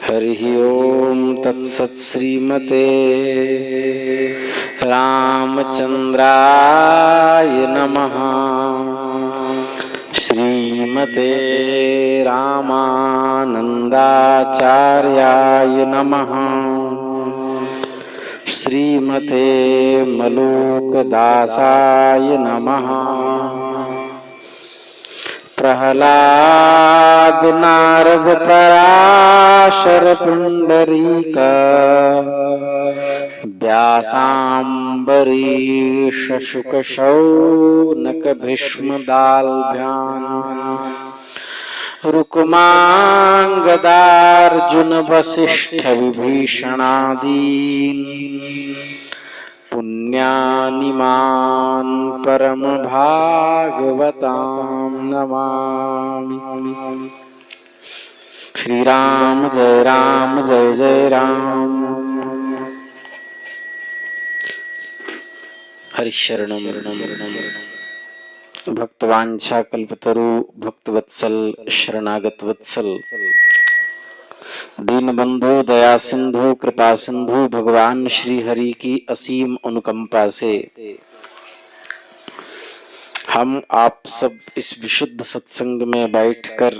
हरिः ओम तत्सत् श्रीमते रामचंद्राय नमः। श्रीमते रामानंदाचार्याय नमः। श्रीमते मलूकदासाय नमः। प्रहलाद नारद पराशर पुंडरीक व्यासाम्बरीश शुक शौनक भीष्म दाल्भ्याम रुक्मांगदार्जुन वसिष्ठ विभीषणादीन पुण्यानिमान् परम भागवतां नमामि। श्री राम जय जय राम। हरिशरणम भक्तवांछा कल्पतरु भक्तवत्सल शरणागत वत्सल दीनबंधु दया सिंधु कृपा सिंधु भगवान श्री हरि की असीम अनुकंपा से हम आप सब इस विशुद्ध सत्संग में बैठकर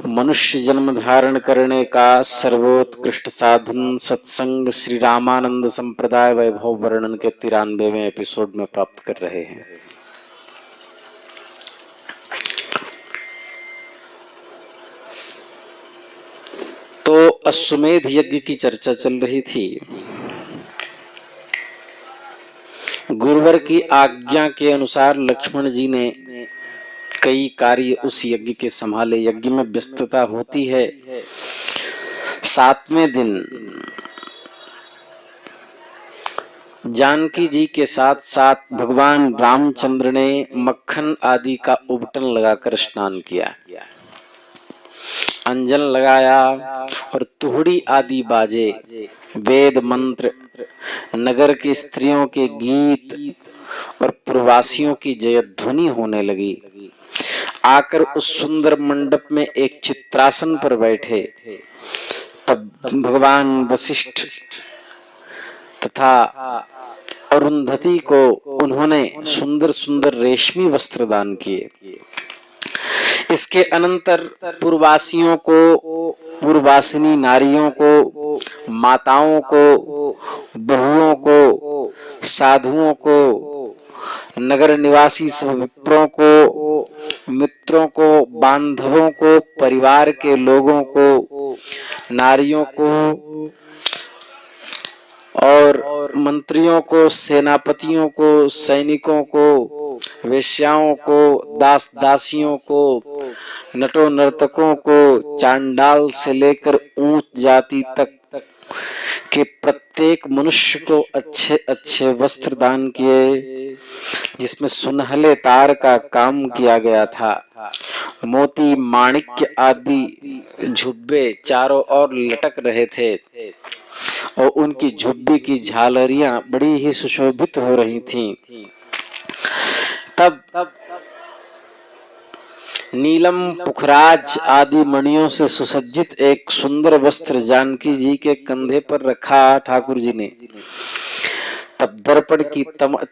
मनुष्य जन्म धारण करने का सर्वोत्कृष्ट साधन सत्संग श्री रामानंद संप्रदाय वैभव वर्णन के 93वें एपिसोड में प्राप्त कर रहे हैं। तो अश्वमेध यज्ञ की चर्चा चल रही थी। गुरुवर की आज्ञा के अनुसार लक्ष्मण जी ने कई कार्य उस यज्ञ के संभाले। यज्ञ में व्यस्तता होती है। 7वें दिन जानकी जी के साथ साथ भगवान रामचंद्र ने मक्खन आदि का उबटन लगाकर स्नान किया, अंजन लगाया और तुहड़ी आदि बाजे, वेद मंत्र, नगर की स्त्रियों के गीत और प्रवासियों की जयध्वनि होने लगी। आकर उस सुंदर मंडप में एक चित्रासन पर बैठे। तब भगवान वशिष्ठ तथा अरुंधति को उन्होंने सुंदर सुंदर रेशमी वस्त्र दान किए। इसके अनंतर पूर्ववासियों को, पूर्ववासिनी नारियों को, माताओं को, बहुओं को, साधुओं को, नगर निवासी सब विप्रों को, मित्रों को, बांधवों को, परिवार के लोगों को, नारियों को और मंत्रियों को, सेनापतियों को, सैनिकों को, वेश्याओं को, दास दासियों को, नटो नर्तकों को, चांडाल से लेकर ऊंच जाति तक के प्रत्येक मनुष्य को अच्छे अच्छे वस्त्र दान किए, जिसमें सुनहले तार का काम किया गया था। मोती माणिक्य आदि झुब्बे चारों ओर लटक रहे थे और उनकी झुब्बी की झालरियां बड़ी ही सुशोभित हो रही थीं। तब नीलम पुखराज आदि मणियों से सुसज्जित एक सुंदर वस्त्र जानकी जी के कंधे पर रखा ठाकुर जी ने। तब दर्पण की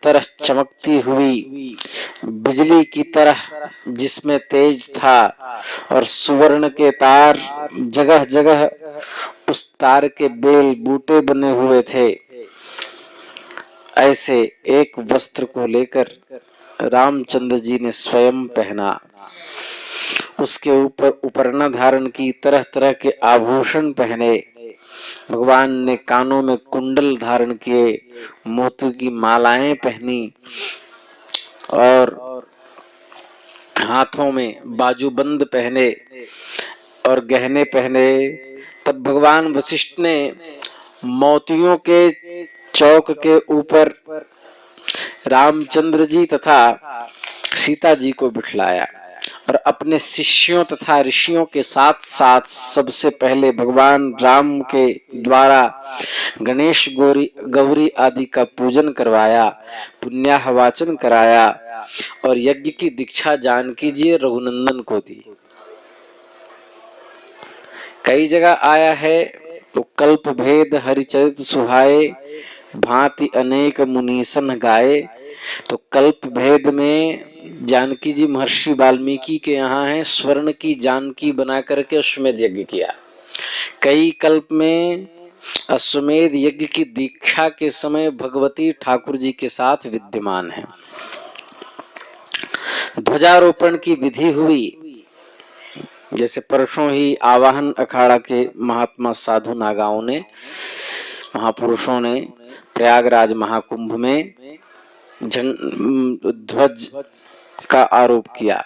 तरह चमकती हुई बिजली की तरह जिसमें तेज था और सुवर्ण के तार जगह जगह उस तार के बेल बूटे बने हुए थे, ऐसे एक वस्त्र को लेकर रामचंद्र जी ने स्वयं पहना। उसके ऊपर उपरना धारण की, तरह तरह के आभूषण पहने। भगवान ने कानों में कुंडल धारण किए, मोती की मालाएं पहनी और हाथों में बाजूबंद पहने और गहने पहने। तब भगवान वशिष्ठ ने मोतियों के चौक के ऊपर रामचंद्र जी तथा सीता जी को बिठलाया और अपने शिष्यों तथा ऋषियों के साथ साथ सबसे पहले भगवान राम के द्वारा गणेश गौरी आदि का पूजन करवाया, पुण्याहवाचन कराया और यज्ञ की दीक्षा जानकी जी रघुनंदन को दी। कई जगह आया है तो कल्प भेद हरिचरित सुहाए, भांति अनेक मुनीसन गाए। तो कल्प भेद में जानकी जी महर्षि वाल्मीकि के यहाँ है, स्वर्ण की जानकी बना करके अश्वमेध यज्ञ किया। कई कल्प में अश्वमेध यज्ञ की दीक्षा के समय भगवती ठाकुर जी के साथ विद्यमान है। ध्वजारोपण की विधि हुई, जैसे परसों ही आवाहन अखाड़ा के महात्मा साधु नागाओं ने, महापुरुषों ने प्रयागराज महाकुंभ में ध्वज का आरोप किया।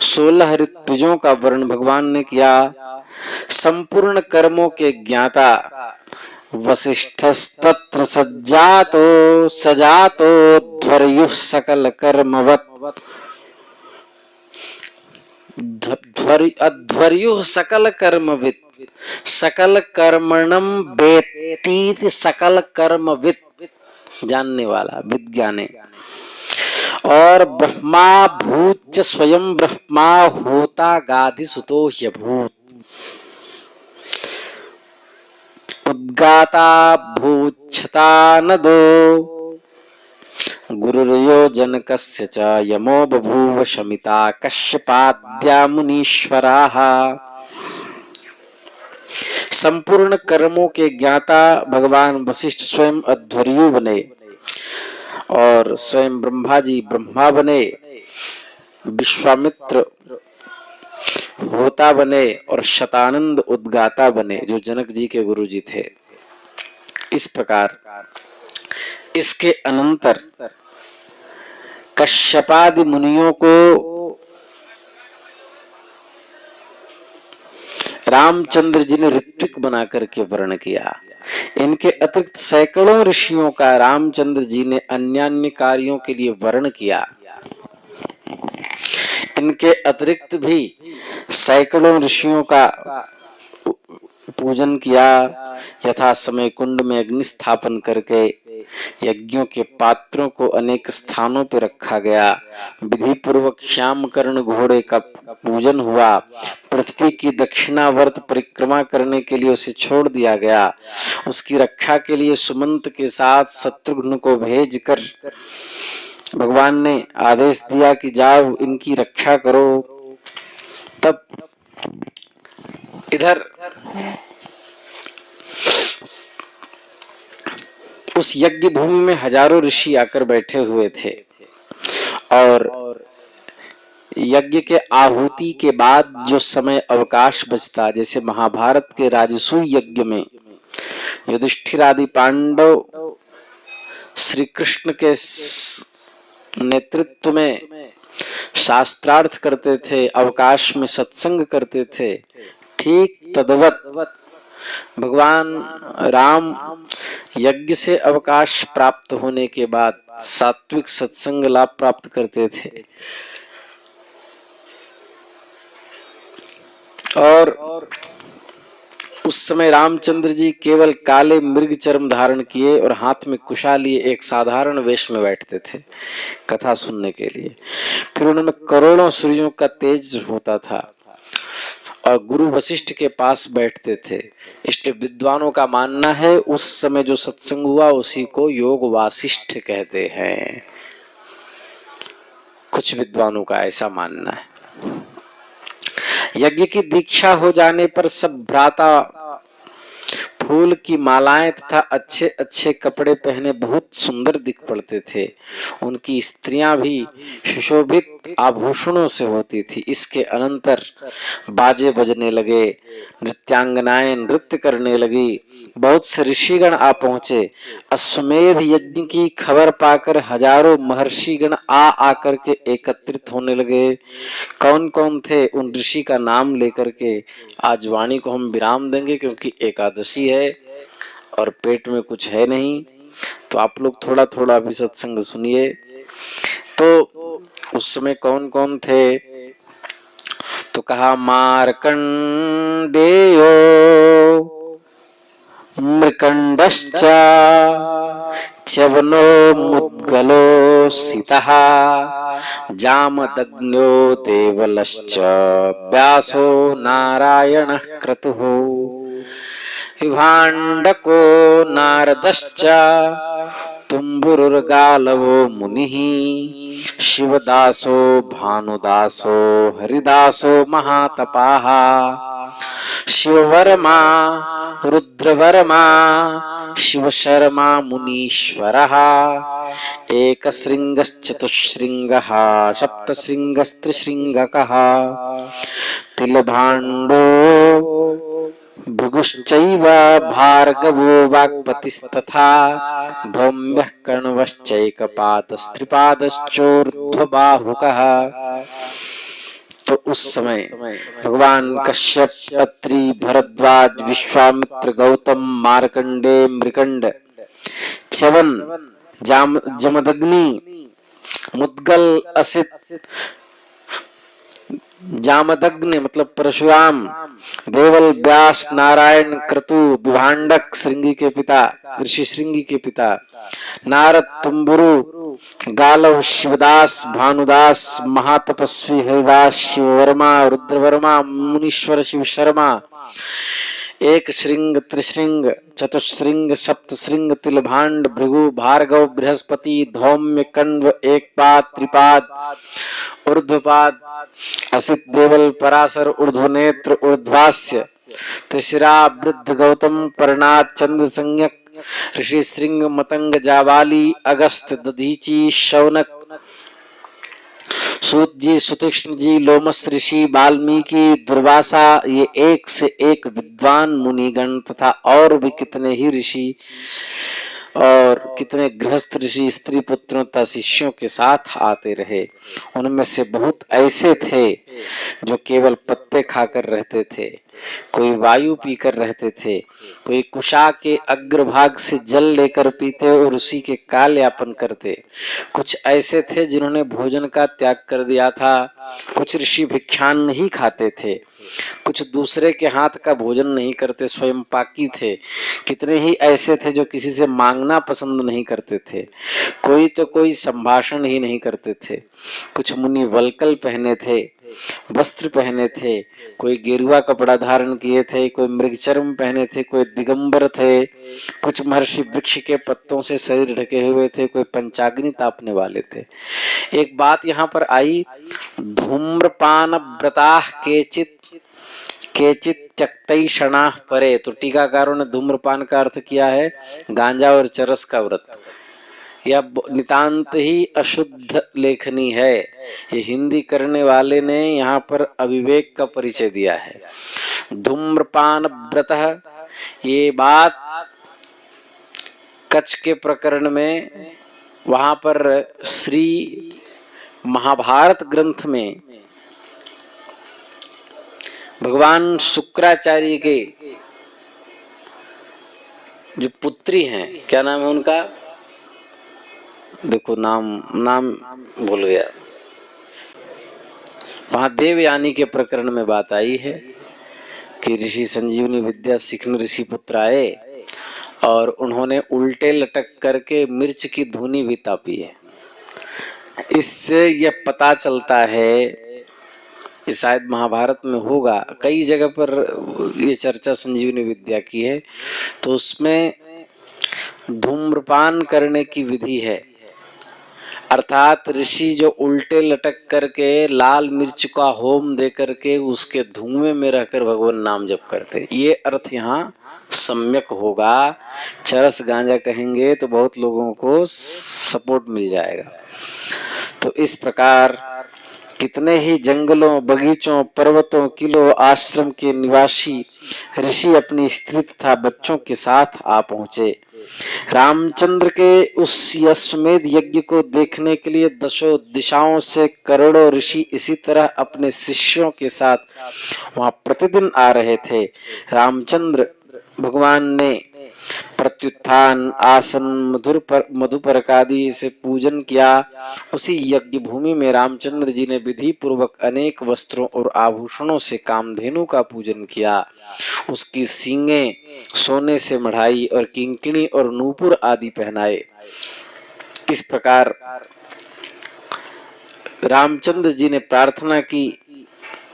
16 ऋत्विजों का वर्णन भगवान ने किया। संपूर्ण कर्मों के ज्ञाता वसिष्ठस्तत्र सजातो ध्वर्युः सकल कर्मवत्, अध्वर्युः सकल कर्मवित्, सकल कर्मणम वेत्तीति, सकल कर्मवित् जानने वाला, विज्ञाने। और ब्रह्मा भूत स्वयं ब्रह्मा होता गाधि सुतो ह्यभूत, उद्गाता भूच्छता नदो, गुरुर्यो जनकस्य च यमो बभूव शमिता कश्यपाद्या मुनीश्वराः। संपूर्ण कर्मों के ज्ञाता भगवान वशिष्ठ स्वयं अध्वर्यु बने और स्वयं ब्रह्मा जी ब्रह्मा बने, विश्वामित्र होता बने और शतानंद उद्गाता बने जो जनक जी के गुरु जी थे। इस प्रकार इसके अनंतर कश्यपादि मुनियों को रामचंद्र जी ने ऋत्विक बना करके वर्ण किया। इनके अतिरिक्त सैकड़ों ऋषियों का रामचंद्र जी ने अन्यान्य कार्यों के लिए वर्ण किया। इनके अतिरिक्त भी सैकड़ों ऋषियों का पूजन किया। यथा समय कुंड में अग्नि स्थापन करके यज्ञों के पात्रों को अनेक स्थानों पर रखा गया। विधि पूर्वक श्याम कर्ण घोड़े का पूजन हुआ। पृथ्वी की दक्षिणावर्त परिक्रमा करने के लिए उसे छोड़ दिया गया। उसकी रक्षा के लिए सुमंत के साथ शत्रुघ्न को भेजकर भगवान ने आदेश दिया कि जाओ इनकी रक्षा करो। तब इधर उस यज्ञ भूमि में हजारों ऋषि आकर बैठे हुए थे और यज्ञ के आहुति के बाद जो समय अवकाश बचता, जैसे महाभारत के राजसूय यज्ञ में युधिष्ठिर आदि पांडव श्री कृष्ण के नेतृत्व में शास्त्रार्थ करते थे, अवकाश में सत्संग करते थे, ठीक तद्वत भगवान राम यज्ञ से अवकाश प्राप्त होने के बाद सात्विक सत्संग लाभ प्राप्त करते थे। और उस समय रामचंद्र जी केवल काले मृग चर्म धारण किए और हाथ में कुशा लिए एक साधारण वेश में बैठते थे कथा सुनने के लिए। फिर उनमें करोड़ों सूर्यों का तेज होता था और गुरु वशिष्ठ के पास बैठते थे। इसलिए विद्वानों का मानना है उस समय जो सत्संग हुआ उसी को योग वासिष्ठ कहते हैं। कुछ विद्वानों का ऐसा मानना है। यज्ञ की दीक्षा हो जाने पर सब भ्राता फूल की मालाएं तथा अच्छे अच्छे कपड़े पहने बहुत सुंदर दिख पड़ते थे। उनकी स्त्रियां भी सुशोभित आभूषणों से होती थी। इसके अनंतर बाजे बजने लगे, नृत्यांगनाएं नृत्य करने लगी। बहुत से ऋषिगण आ पहुंचे। अश्वमेध यज्ञ की खबर पाकर हजारों महर्षिगण आकर के एकत्रित होने लगे। कौन कौन थे उन ऋषि का नाम लेकर के आज वाणी को हम विराम देंगे, क्योंकि एकादशी है और पेट में कुछ है नहीं। तो आप लोग थोड़ा थोड़ा भी सत्संग सुनिए। तो उस समय कौन कौन थे, तो कहा मार्कंडेयो मृकंडश्च च्यवनो मुद्गलो सितः जामदग्न्यो देवलश्च व्यासो नारायणः क्रतुः विभाण्डको नारदश्च तुम्बुरुर्गालवो मुनिः शिवदासो भानुदासो हरिदासो महातपाः शिववर्मा रुद्रवर्मा शिवशर्मा मुनीश्वरः एकशृङ्गश्चतुश्शृङ्गः सप्तशृङ्गस्त्रिशृङ्गकः तिलभाण्डो भृगुश्चैव भार्गवो वाक्पतिस्तथा धौम्यः कण्वश्चैकपादस्त्रिपादश्चोर्ध्वबाहुकः। तो उस समय भगवान कश्यप, अत्रि, भरद्वाज, विश्वामित्र, गौतम, मार्कंडे, मृकंड, च्यवन, जमदग्नि, मुद्गल, असित, जामदग्नि मतलब परशुराम, देवल, व्यास, नारायण, क्रतु, विभाण्डक श्रृंगी के पिता, ऋषि श्रृंगी के पिता, नारद, तुम्बुरु, गालव, शिवदास, भानुदास, महातपस्वी हरिदास, शिववर्मा, रुद्रवर्मा, मुनीश्वर शिव शर्मा, एक श्रृंग, त्रिश्रृंग, चतुश्रृंग, सप्तश्रृंग, तिलभाण्ड, भृगु, भार्गव, बृहस्पति, धौम्य, कण्व, एकपाद, त्रिपाद, ऊर्ध्वपाद, असित, देवल, पराशर, ऊर्ध्वनेत्र, ऊर्ध्वास्य, त्रिशिरा, वृद्ध, गौतम, पर्णात, चंद्र संज्ञक, ऋषि श्रृंग, मतंग, जाबाली, अगस्त, दधीची, शौनक, सूत जी, सुतीक्ष्ण जी, लोमस ऋषि, वाल्मीकि, दुर्वासा, ये एक से एक विद्वान मुनिगण तथा और भी कितने ही ऋषि और कितने गृहस्थ ऋषि स्त्री पुत्रों तथा शिष्यों के साथ आते रहे। उनमें से बहुत ऐसे थे जो केवल पत्ते खाकर रहते थे, कोई वायु पीकर रहते थे, कोई कुशा के अग्रभाग से जल लेकर पीते और उसी के काल यापन करते। कुछ ऐसे थे जिन्होंने भोजन का त्याग कर दिया था। कुछ ऋषि भिक्षान्न ही खाते थे, कुछ दूसरे के हाथ का भोजन नहीं करते, स्वयं पाकी थे। कितने ही ऐसे थे जो किसी से मांगना पसंद नहीं करते थे, कोई तो कोई संभाषण ही नहीं करते थे। कुछ मुनि वल्कल पहने थे, वस्त्र पहने थे, कोई गेरुआ कपड़ा धारण किए थे, कोई मृगचर्म पहने थे, कोई दिगंबर थे, कुछ महर्षि वृक्ष के पत्तों से शरीर ढके हुए थे, कोई पंचाग्नि तापने वाले थे। एक बात यहाँ पर आई, धूम्रपान व्रताः केचित केचित त्यक्तैषणाः परे। तो टीकाकारों ने धूम्रपान का अर्थ किया है गांजा और चरस का व्रत। यह नितांत ही अशुद्ध लेखनी है। ये हिंदी करने वाले ने यहाँ पर अविवेक का परिचय दिया है। धूम्रपान व्रतः, ये बात कच्छ के प्रकरण में वहां पर श्री महाभारत ग्रंथ में भगवान शुक्राचार्य के जो पुत्री हैं, क्या नाम है उनका, देखो नाम भूल गया, वहां देवयानी के प्रकरण में बात आई है कि ऋषि संजीवनी विद्या सीखने ऋषि पुत्र आए और उन्होंने उल्टे लटक करके मिर्च की धुनी भी तापी है। इससे यह पता चलता है, ये शायद महाभारत में होगा, कई जगह पर ये चर्चा संजीवनी विद्या की है, तो उसमें धूम्रपान करने की विधि है। अर्थात ऋषि जो उल्टे लटक करके लाल मिर्च का होम दे करके उसके धुएं में रहकर भगवान नाम जप करते, ये अर्थ यहाँ सम्यक होगा। चरस गांजा कहेंगे तो बहुत लोगों को सपोर्ट मिल जाएगा। तो इस प्रकार कितने ही जंगलों, बगीचों, पर्वतों, किलों, आश्रम के निवासी ऋषि अपनी स्त्री तथा बच्चों के साथ आ पहुंचे। रामचंद्र के उस अश्वमेध यज्ञ को देखने के लिए दशों दिशाओं से करोड़ों ऋषि इसी तरह अपने शिष्यों के साथ वहां प्रतिदिन आ रहे थे। रामचंद्र भगवान ने प्रत्युत्थान, आसन, मधुपर्क आदि से पूजन किया। उसी यज्ञ भूमि में रामचंद्र जी ने विधि पूर्वक अनेक वस्त्रों और आभूषणों से कामधेनु का पूजन किया। उसकी सींगें सोने से मढ़ाई और किंकिणी और नूपुर आदि पहनाए। इस प्रकार रामचंद्र जी ने प्रार्थना की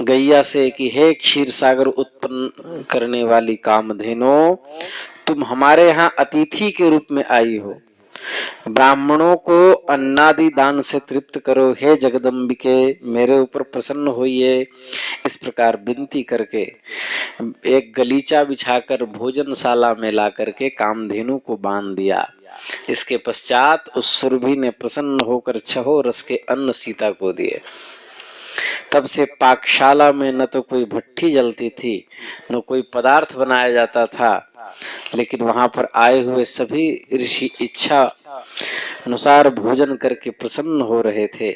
गैया से कि हे क्षीर सागर उत्पन्न करने वाली कामधेनो, तुम हमारे यहाँ अतिथि के रूप में आई हो, ब्राह्मणों को अन्नादि दान से तृप्त करो। हे जगदम्बिके, मेरे ऊपर प्रसन्न होइए। इस प्रकार विनती करके एक गलीचा बिछाकर भोजनशाला में ला करके कामधेनु को बांध दिया। इसके पश्चात उस सुरभि ने प्रसन्न होकर छहो रस के अन्न सीता को दिए। तब से पाकशाला में न तो कोई भट्ठी जलती थी, न कोई पदार्थ बनाया जाता था, लेकिन वहां पर आए हुए सभी ऋषि इच्छा अनुसार भोजन करके प्रसन्न हो रहे थे।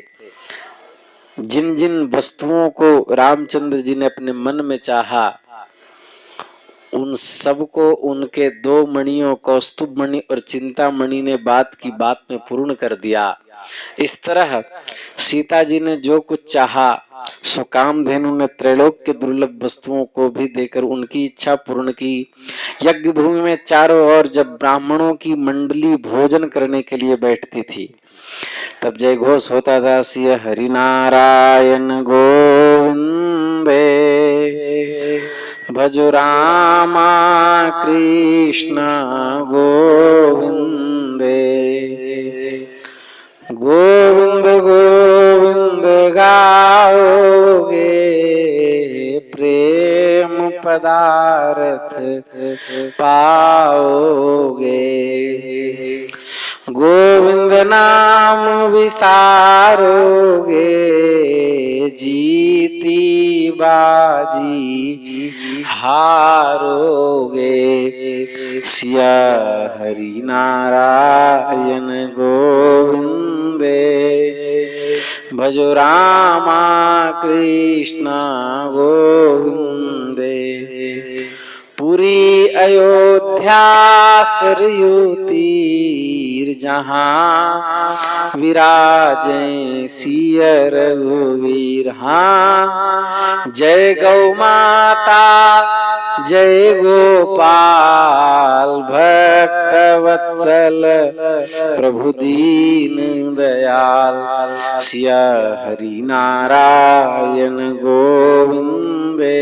जिन जिन वस्तुओं को रामचंद्र जी ने अपने मन में चाहा, उन सबको उनके दो मणियों कौस्तुभ मणि और चिंतामणि ने बात की बात में पूर्ण कर दिया। इस तरह सीता जी ने जो कुछ चाहा सो कामधेनु ने त्रैलोक्य के दुर्लभ वस्तुओं को भी देकर उनकी इच्छा पूर्ण की। यज्ञ भूमि में चारों ओर जब ब्राह्मणों की मंडली भोजन करने के लिए बैठती थी, तब जय घोष होता था, सिय हरि नारायण गोविंदे, भजो रामा कृष्ण गोविंदे। गोविंद गोविंद गाओगे, प्रेम पदार्थ पाओगे। गोविंद नाम विसारोगे, जीती बाजी हारोगे। सिया हरि नारायण गोविंदे, भजो रामा कृष्ण गोविंदे। पुरी अयोध्या सरयू तीर, जहाँ विराजें सिय रघुवीर। हाँ, जय गौ माता जय गोपाल, भक्त वत्सल प्रभु दीन दयाल। सिया हरि नारायण गोविंदे,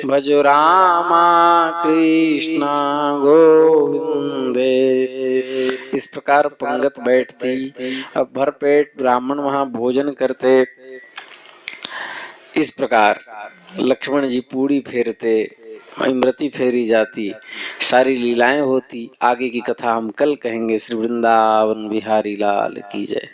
भजो रामा कृष्ण गोविंदे। इस प्रकार पंगत बैठती। अब भरपेट ब्राह्मण वहां भोजन करते। इस प्रकार लक्ष्मण जी पूड़ी फेरते, इमरती फेरी जाती, सारी लीलाएं होती। आगे की कथा हम कल कहेंगे। श्री वृंदावन बिहारी लाल की जय।